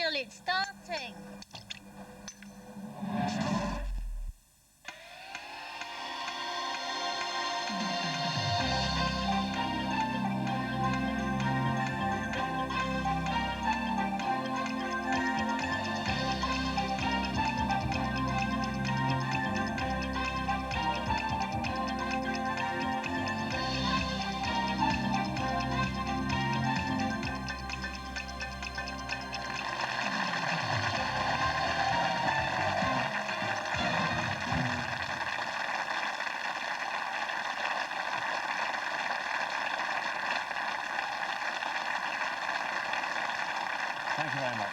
Phil, it's starting. Thank you very much.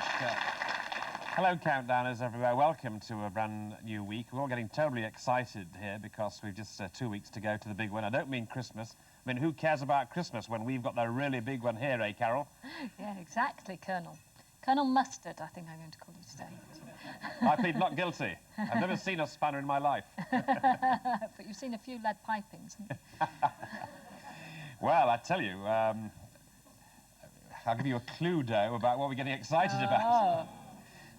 Hello, Countdowners everywhere. Welcome to a brand new week. We're all getting terribly excited here because we've just 2 weeks to go to the big one. I don't mean Christmas. I mean, who cares about Christmas when we've got the really big one here, eh, Carol? Yeah, exactly, Colonel. Colonel Mustard, I think I'm going to call you today. I plead not guilty. I've never seen a spanner in my life. But you've seen a few lead pipings, haven't you? Well, I tell you, I'll give you a clue, though, about what we're getting excited about.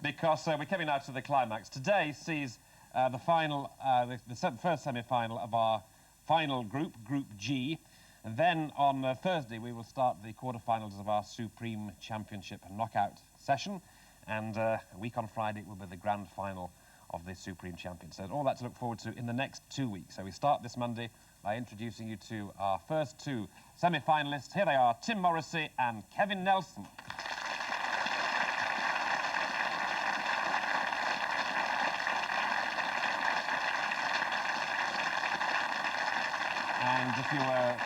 Because we're coming out to the climax. Today sees the final, the first semi-final of our final group, Group G. And then on Thursday, we will start the quarterfinals of our Supreme Championship knockout session. And a week on Friday will be the grand final of the Supreme Champion. So all that to look forward to in the next 2 weeks. So we start this Monday by introducing you to our first two semi-finalists. Here they are, Tim Morrissey and Kevin Nelson. And if you were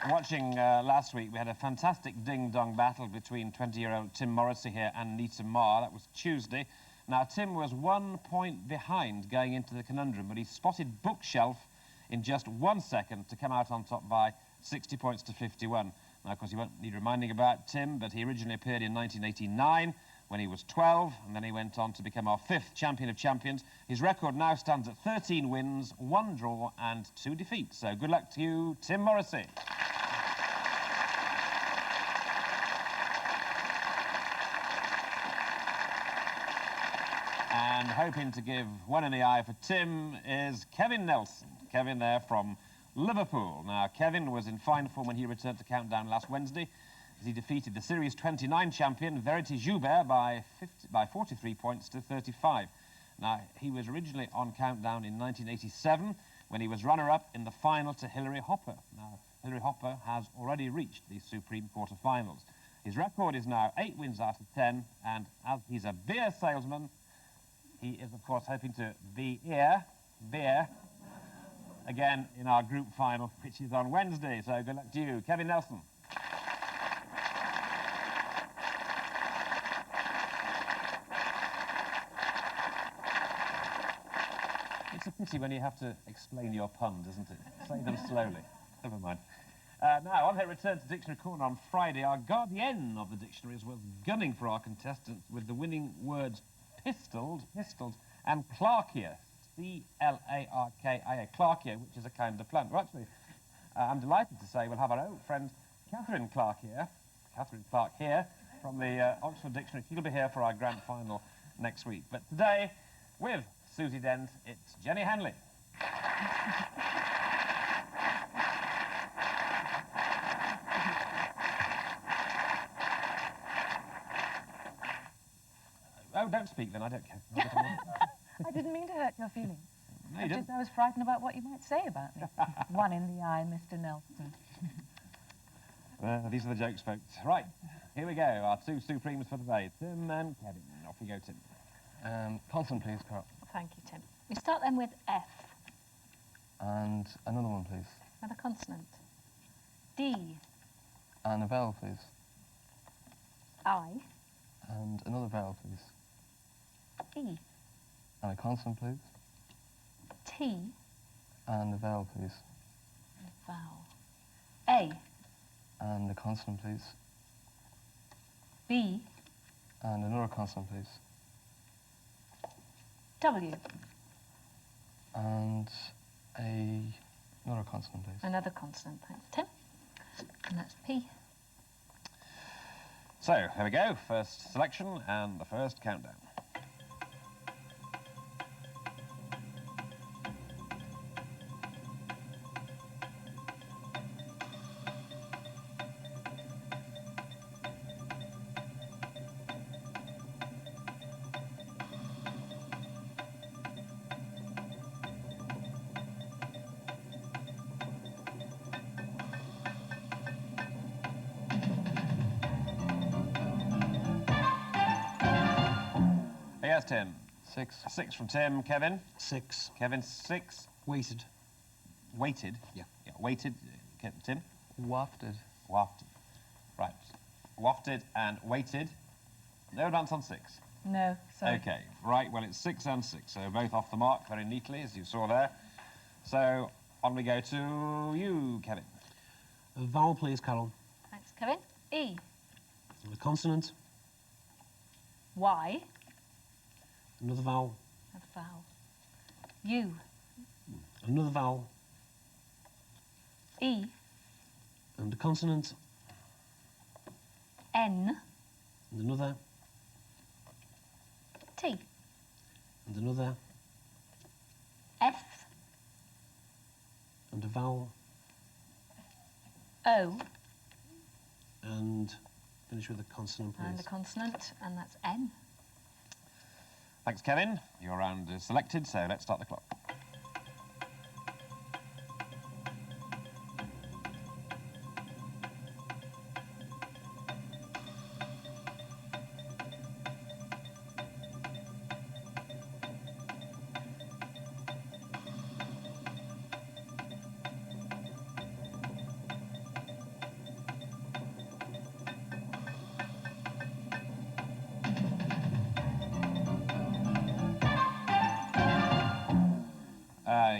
watching last week, we had a fantastic ding-dong battle between 20-year-old Tim Morrissey here and Nita Marr. That was Tuesday. Now, Tim was 1 point behind going into the conundrum, but he spotted Bookshelf in just 1 second to come out on top by 60 points to 51. Now, of course, you won't need reminding about Tim, but he originally appeared in 1989 when he was 12, and then he went on to become our 5th champion of champions. His record now stands at 13 wins, 1 draw and 2 defeats. So good luck to you, Tim Morrissey. And hoping to give one in the eye for Tim is Kevin Nelson. Kevin there from Liverpool. Now, Kevin was in fine form when he returned to Countdown last Wednesday, as he defeated the Series 29 champion, Verity Joubert, by 43 points to 35. Now, he was originally on Countdown in 1987, when he was runner-up in the final to Hilary Hopper. Now, Hilary Hopper has already reached the Supreme quarter-finals. His record is now 8 wins out of 10, and as he's a beer salesman, he is, of course, hoping to be beer, again in our group final, which is on Wednesday. So good luck to you, Kevin Nelson. It's a pity when you have to explain your puns, isn't it? Say them slowly. Never mind. Now, on her return to Dictionary Corner on Friday, our guardian of the dictionaries was gunning for our contestants with the winning words pistoled, and clarkia, C-L-A-R-K-I-A, clarkia, which is a kind of plant. Well, actually, I'm delighted to say we'll have our old friend Catherine Clark here from the Oxford Dictionary. She'll be here for our grand final next week. But today, with Susie Dent, it's Jenny Hanley. Oh, don't speak then, I don't care. I didn't mean to hurt your feelings. No, you didn't. I was frightened about what you might say about me. One in the eye, Mr. Nelson. These are the jokes, folks. Right, here we go, our two Supremes for today, Tim and Kevin. Off we go, Tim. Consonant, please, Carol. Thank you, Tim. We start then with F. And another one, please. Another consonant. D. And a vowel, please. I. And another vowel, please. E. And a consonant, please. T. And a vowel, please. Vowel. A. And a consonant, please. B. And another consonant, please. W. And another consonant, please. Another consonant, thanks, Tim. And that's P. So, here we go. First selection and the first countdown. Yes, Tim. 6. 6 from Tim. Kevin? 6. Kevin, 6. Weighted. Weighted? Yeah. Weighted. Tim? Wafted. Wafted. Right. Wafted and weighted. No advance on 6. No, sorry. OK. Right, well, it's 6 and 6, so both off the mark very neatly, as you saw there. So, on we go to you, Kevin. A vowel, please, Carol. Thanks, Kevin. E. A consonant. Y. Another vowel. Another vowel. U. Another vowel. E. And a consonant. N. And another. T. And another. F. And a vowel. O. And finish with a consonant, please. And a consonant, and that's N. Thanks, Kevin. Your round is selected, so let's start the clock.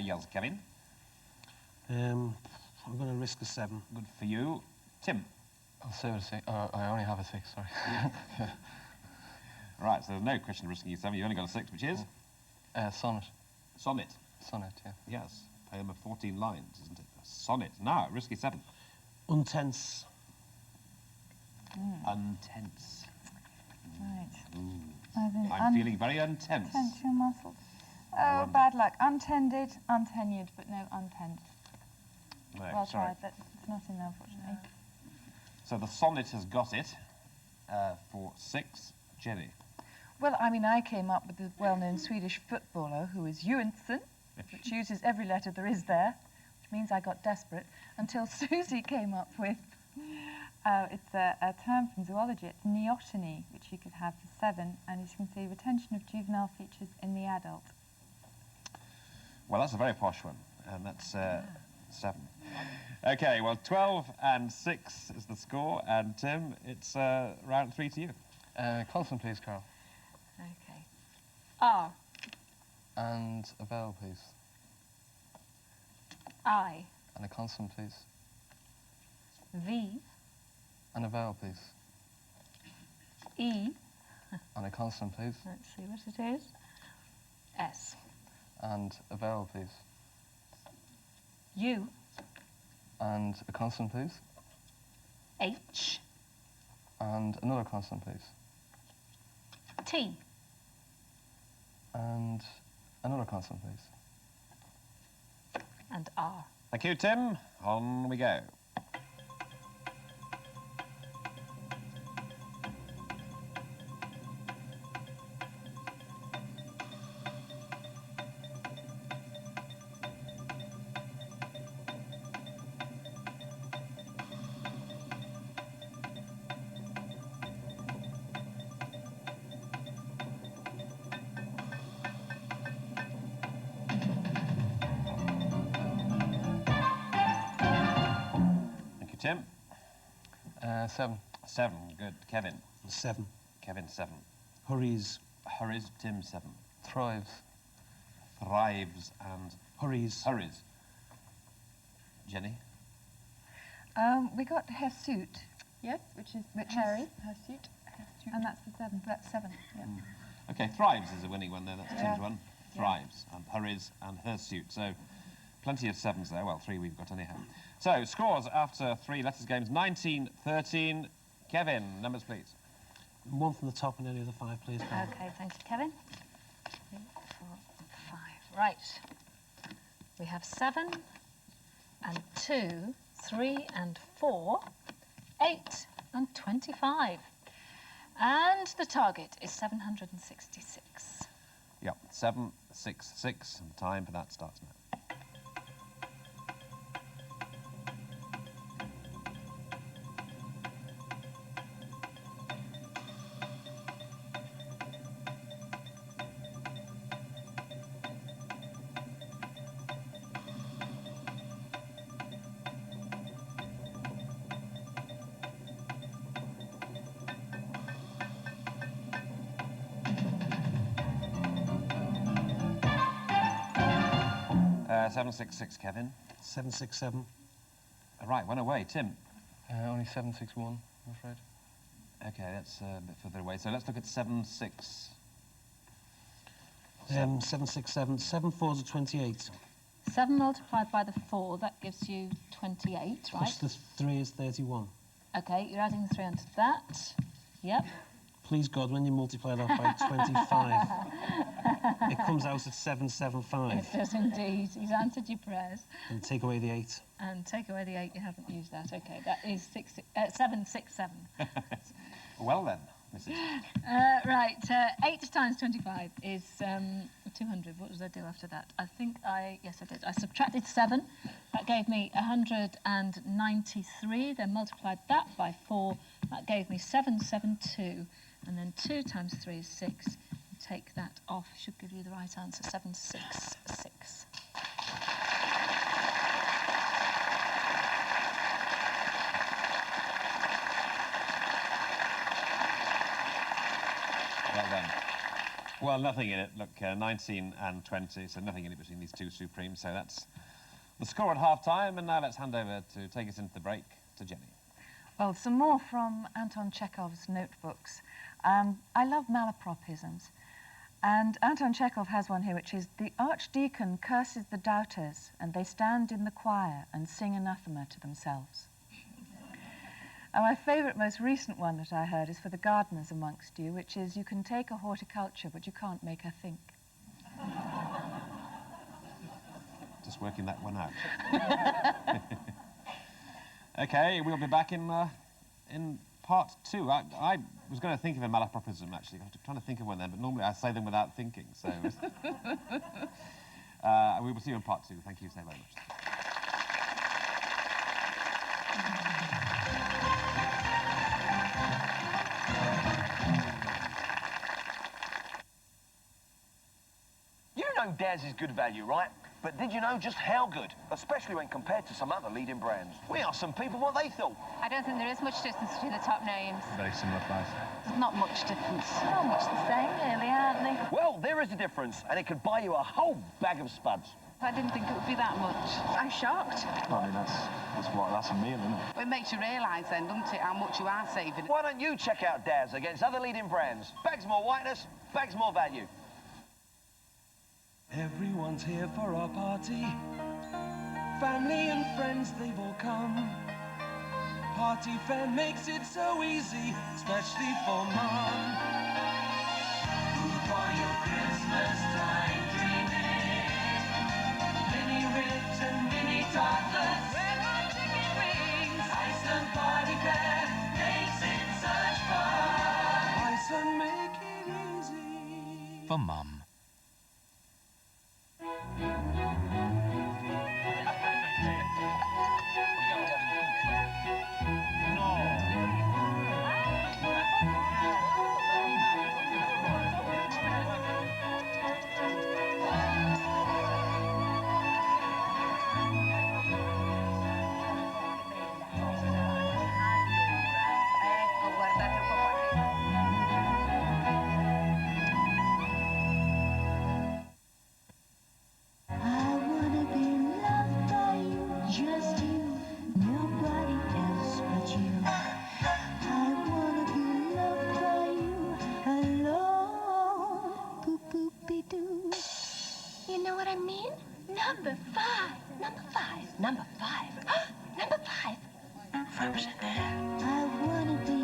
Yells Kevin. I'm going to risk a 7. Good for you. Tim. I'll say what a 6. I only have a 6, sorry. Right, so there's no question of risking a 7. You've only got a 6, which is? Sonnet. Sonnet. Sonnet, yeah. Yes. Poem of 14 lines, isn't it? A sonnet. Now, risky 7. Untense. Untense. Right. As in I'm feeling very untense. Tense your muscles. I Oh, wonder. bad luck. Untended, untenured, but no untense. No, Well sorry. tried, but it's not in there, unfortunately. So the sonnet has got it for 6. Jenny. Well, I mean, I came up with the well-known Swedish footballer who is Johansson, which uses every letter there is there, which means I got desperate, until Susie came up with, it's a term from zoology, it's neoteny, which you could have for 7, and as you can see, retention of juvenile features in the adult. Well, that's a very posh one, and that's 7. OK, well, 12 and 6 is the score, and Tim, it's round 3 to you. Consonant, please, Carol. Okay. R. And a vowel, please. I. And a consonant, please. V. And a vowel, please. E. And a consonant, please. Let's see what it is. S. And a vowel, please. U. And a consonant, please. H. And another consonant, please. T. And another consonant, please. And R. Thank you, Tim. On we go. Tim? 7. 7, good. Kevin? 7. Kevin, 7. Hurries. Hurries, Tim, 7. Thrives. Thrives and Hurries. hurries. Jenny? We got hirsute. Yes, which is Harry. Hirsute. And that's the 7. That's 7. Yeah. OK, thrives is a winning one there. That's Tim's one. Yeah. Thrives and hurries and hirsute. So plenty of 7s there. Well, 3 we've got anyhow. So scores after 3 letters games, 19-13. Kevin, numbers please. One from the top and any of the 5, please. Carol. Okay, thank you, Kevin. 3, 4, 5. Right. We have 7 and 2, 3 and 4, 8 and 25. And the target is 766. Yep, 766, and time for that starts now. Uh, 766, Kevin. 767. Right, one away. Tim. Only 761, I'm afraid. Okay, that's a bit further away. So let's look at 76. 767. 7 4s are 28. 7 multiplied by the 4, that gives you 28, right? Plus the 3 is 31. Okay, you're adding the 3 onto that. Yep. Please, God, when you multiply that by 25, it comes out at 775. It does indeed. He's answered your prayers. And take away the 8. And take away the 8, you haven't used that. Okay, that is 767. Well then, Mrs. Right, 8 times 25 is 200. What did I do after that? Yes, I did. I subtracted 7. That gave me 193. Then multiplied that by 4. That gave me 772. And then 2 times 3 is 6. Take that off. Should give you the right answer, 766. Well done. Well, nothing in it. Look, 19 and 20, so nothing in it between these two supremes. So that's the score at half-time, and now let's hand over to take us into the break to Jenny. Well, some more from Anton Chekhov's notebooks. I love malapropisms. And Anton Chekhov has one here, which is, the archdeacon curses the doubters, and they stand in the choir and sing anathema to themselves. And my favourite, most recent one that I heard is for the gardeners amongst you, which is, you can take a horticulture, but you can't make her think. Just working that one out. Okay, we'll be back in part 2. I was going to think of a malapropism, actually. I was trying to think of one then, but normally I say them without thinking, so... we will see you in part 2. Thank you so very much. You know Daz is good value, right? But did you know just how good? Especially when compared to some other leading brands. We asked some people what they thought. I don't think there is much distance between the top names. Very similar price. There's not much difference. Not much the same, really, aren't they? Well, there is a difference, and it could buy you a whole bag of spuds. I didn't think it would be that much. I'm shocked. I mean, that's a meal, isn't it? It makes you realise then, doesn't it, how much you are saving. Why don't you check out Daz against other leading brands? Bags more whiteness, bags more value. Everyone's here for our party. Family and friends, they've all come. Party fair makes it so easy, especially for Mum. Food for your Christmas time dreaming. Mini ribs and mini tartlets. Red hot chicken wings. Iceland party fair makes it such fun. Iceland, make it easy. For Mum. I wanna be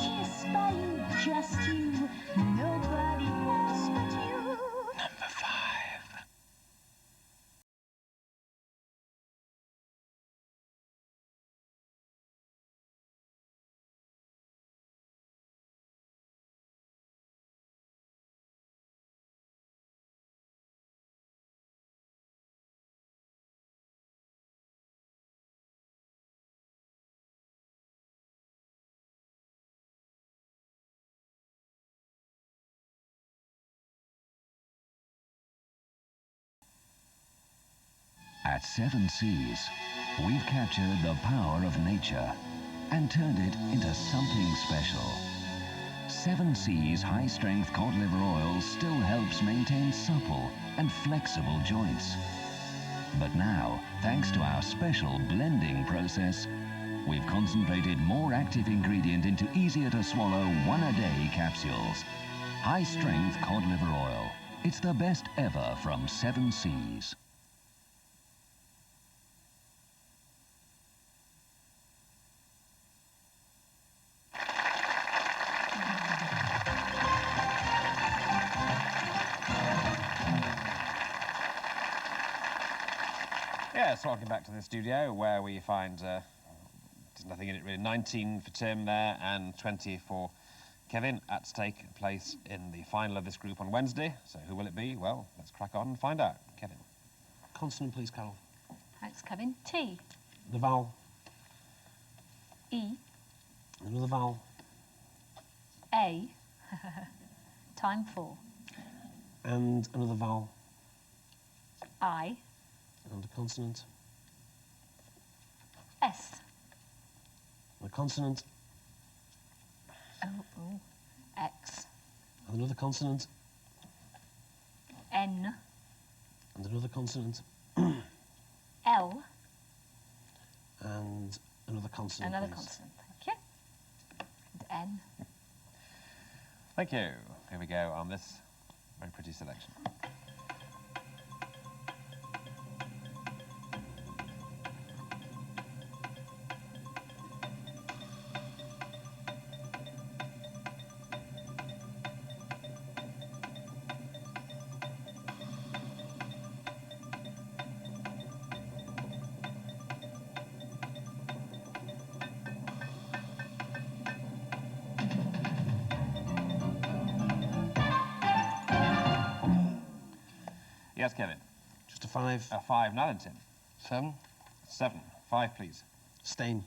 kissed by you, just At 7 Seas, we've captured the power of nature and turned it into something special. 7 Seas high-strength cod liver oil still helps maintain supple and flexible joints. But now, thanks to our special blending process, we've concentrated more active ingredient into easier-to-swallow one-a-day capsules. High-strength cod liver oil. It's the best ever from 7 Seas. Yes, welcome back to the studio where we find there's nothing in it really. 19 for Tim there and 20 for Kevin at stake, place in the final of this group on Wednesday. So who will it be? Well, let's crack on and find out. Kevin. Consonant, please, Carol. Thanks, Kevin. T. The vowel. E. Another vowel. A. Time 4. And another vowel. I. And a consonant. S. And a consonant. Oh. X. And another consonant. N. And another consonant. L. And another consonant, Another please. consonant. Thank you. And N. Thank you. Here we go on this very pretty selection. Yes, Kevin. Just a 5. 5 now then, Tim. 7. 7. 5, please. Stain.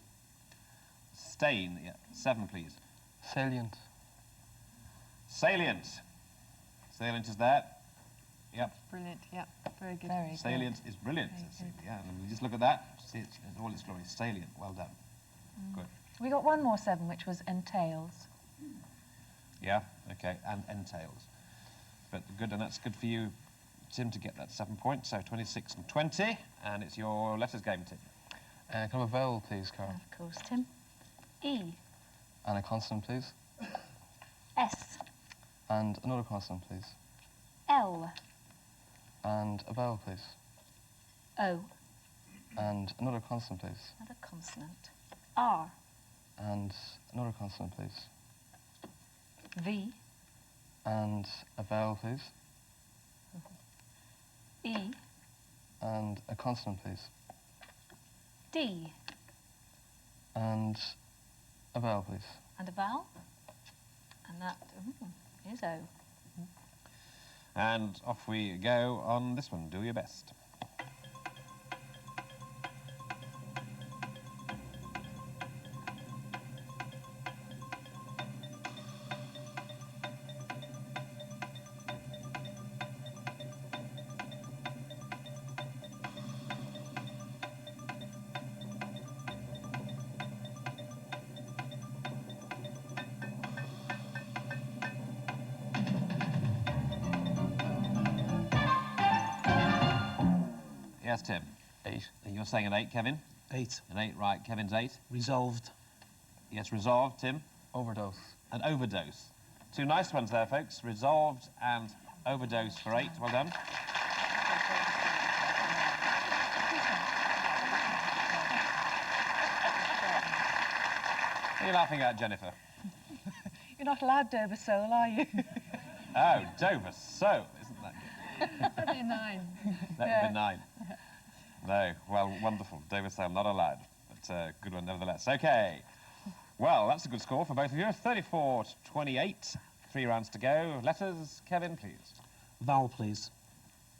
Stain. Yeah. 7, please. Salient. Salient. Salient is there. Yep. Brilliant, yeah. Very good. Salient is brilliant. Very Let's see, good. yeah, and we just look at that. See it in all its glory. Salient. Well done. Good. We got one more 7, which was entails. Yeah. Okay. And entails. But good, and that's good for you, Tim, to get that 7 points. So 26 and 20, and it's your letters game, Tim. Can I have a vowel, please, Carol? Of course, Tim. E. And a consonant, please. S. And another consonant, please. L. And a vowel, please. O. And another consonant, please. Another consonant. R. And another consonant, please. V. And a vowel, please. E. And a consonant, please. D. And a vowel, please. And a vowel. And that is O. And off we go on this one. Do your best. Yes, Tim. 8. You're saying an 8, Kevin? 8. An 8, right. Kevin's 8. Resolved. Yes, resolved, Tim. Overdose. An overdose. 2 nice ones there, folks. Resolved and overdose for 8. Well done. What are you laughing at, Jennifer? You're not allowed Dover Soul, are you? Oh, Dover, so, isn't that good? That'd be 9. That would be 9. No, well, wonderful. Dover Sale, not allowed, but good one nevertheless. Okay. Well, that's a good score for both of you. 34 to 28. 3 rounds to go. Letters, Kevin, please. Vowel, please.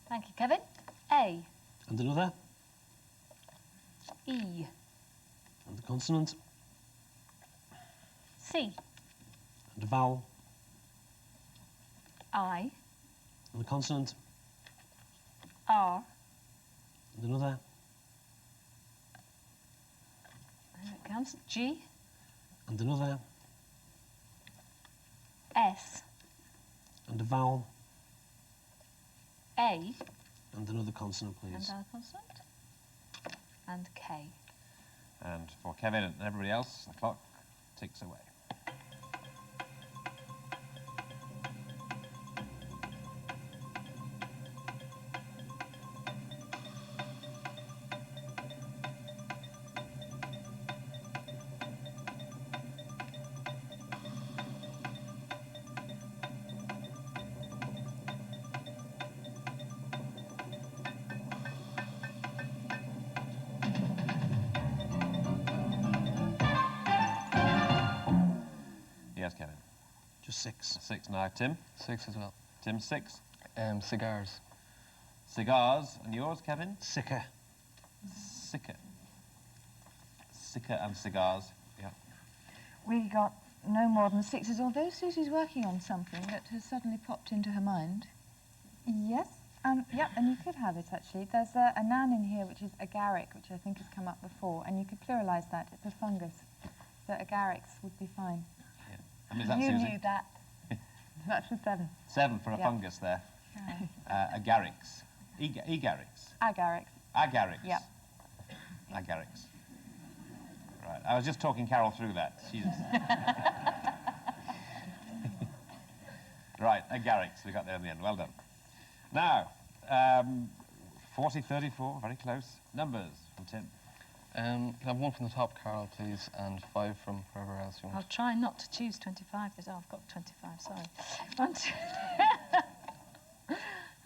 Thank you, Kevin. A. And another. E. And a consonant. C. And a vowel. I. And a consonant. R. And another. it comes. G. And another. S. And a vowel. A. And another consonant, And please. our consonant. And K. And for Kevin and everybody else, the clock ticks away. Yes, Kevin. Just 6. 6 now. Tim? 6 as well. Tim, 6. Cigars. Cigars. And yours, Kevin? Sicker. Sicker. Sicker and cigars. Yeah. We got no more than 6s, although Susie's working on something that has suddenly popped into her mind. Yes. Yep, and you could have it, actually. There's a noun in here, which is agaric, which I think has come up before, and you could pluralise that. It's a fungus. So agarics would be fine. Yeah. And is that You Susie? knew that. That's the 7. 7 for a Yeah. fungus there. Agarics. Egarics. Agarics. Agarics. Yep. Agarics. Right. I was just talking Carol through that. She's right. Agarics. We got there in the end. Well done. Now, 40, 34. Very close. Numbers from Tim. Can I have 1 from the top, Carol, please, and 5 from wherever else you I'll want. try not to choose 25. Oh, I've got 25, sorry. 1, 2.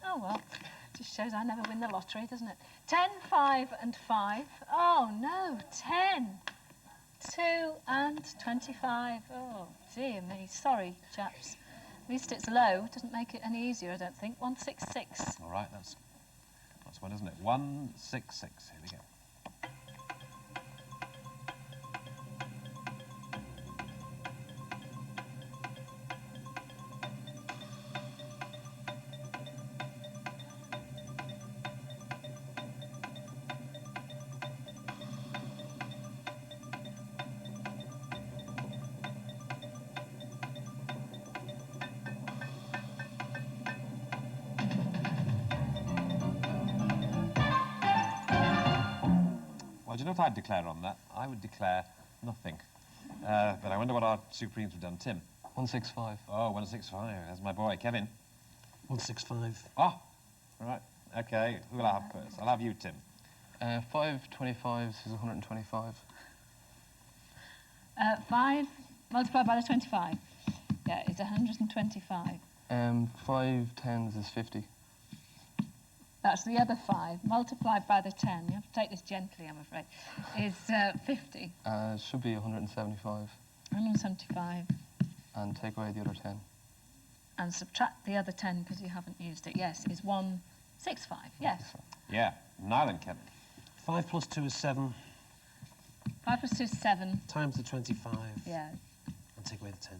Oh, well. Just shows I never win the lottery, doesn't it? 10, 5 and 5. Oh, no. 10, 2 and 25. Oh, dear me. Sorry, chaps. At least it's low. Doesn't make it any easier, I don't think. 166. All right. That's one, isn't it? 166. Here we go. Well, do you know what I'd declare on that? I would declare nothing. But I wonder what our Supremes have done. Tim? 165. Oh, 165. That's my boy. Kevin? 165. Oh, right. OK. Who will I have first? I'll have you, Tim. 5 25s is 125. 5 multiplied by the 25. Yeah, it's 125. 5 10s is 50. That's the other 5 multiplied by the 10. You have to take this gently, I'm afraid. Is 50. It should be 175. 175. And take away the other 10. And subtract the other 10 because you haven't used it. Yes, is 165. Yes. Yeah. Now then, Kevin. 5 plus 2 is 7. 5 plus 2 is 7. Times the 25. Yeah. And take away the 10.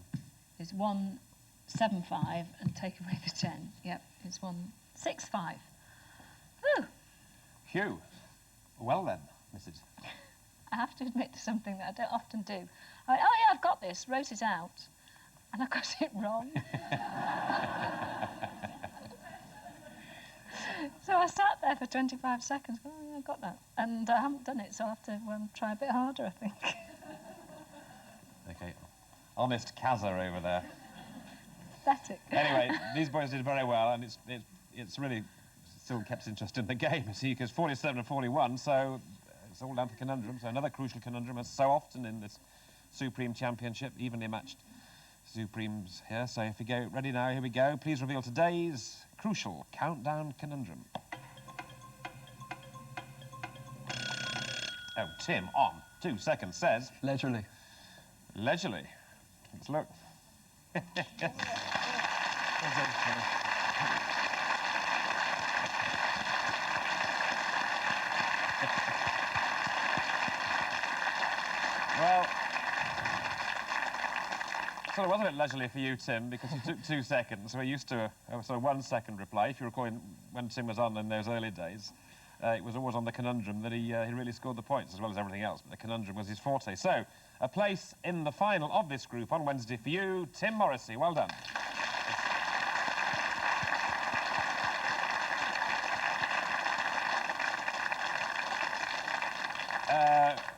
Is 175 and take away the 10. Yep, is 165. Whew. Hugh. Well then, Mrs. I have to admit to something that I don't often do. I went, oh yeah, I've got this, wrote it out, and I got it wrong. So I sat there for 25 seconds, oh yeah, I got that. And I haven't done it, so I'll have to try a bit harder, I think. OK. Honest Kazza over there. Pathetic. Anyway, these boys did very well, and it's really still kept us interested in the game, you see, because 47 and 41, so it's all down to conundrum. So another crucial conundrum, as so often in this Supreme Championship, evenly matched Supremes here. So if we go ready now, here we go. Please reveal today's crucial countdown conundrum. Oh, Tim, on 2 seconds, says... Leisurely. Leisurely. Let's look. Well, sort of was a bit leisurely for you, Tim, because it took 2 seconds. We're used to a sort of 1 second reply, if you recall when Tim was on in those early days. it was always on the conundrum that he really scored the points, as well as everything else, but the conundrum was his forte. So, a place in the final of this group on Wednesday for you, Tim Morrissey. Well done.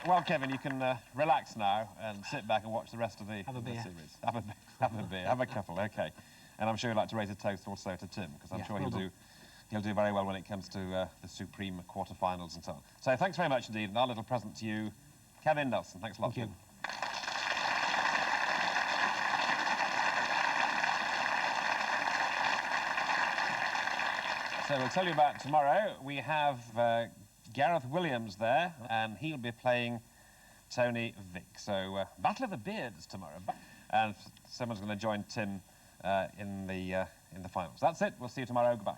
Well, Kevin, you can relax now and sit back and watch the rest of the, have a beer. series. Have a beer, have a couple, OK. And I'm sure you'd like to raise a toast also to Tim, because I'm sure he'll do very well when it comes to the Supreme quarterfinals and so on. So thanks very much indeed, and our little present to you, Kevin Nelson. Thanks a lot. Thank you. So we'll tell you about tomorrow. We have Gareth Williams there, and he'll be playing Tony Vick. So Battle of the Beards tomorrow, and someone's going to join Tim in the finals. That's it. We'll see you tomorrow. Goodbye.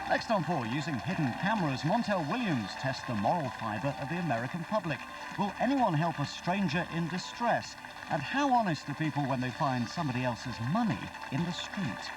Next on 4, using hidden cameras, Montel Williams tests the moral fibre of the American public. Will anyone help a stranger in distress? And how honest are people when they find somebody else's money in the street?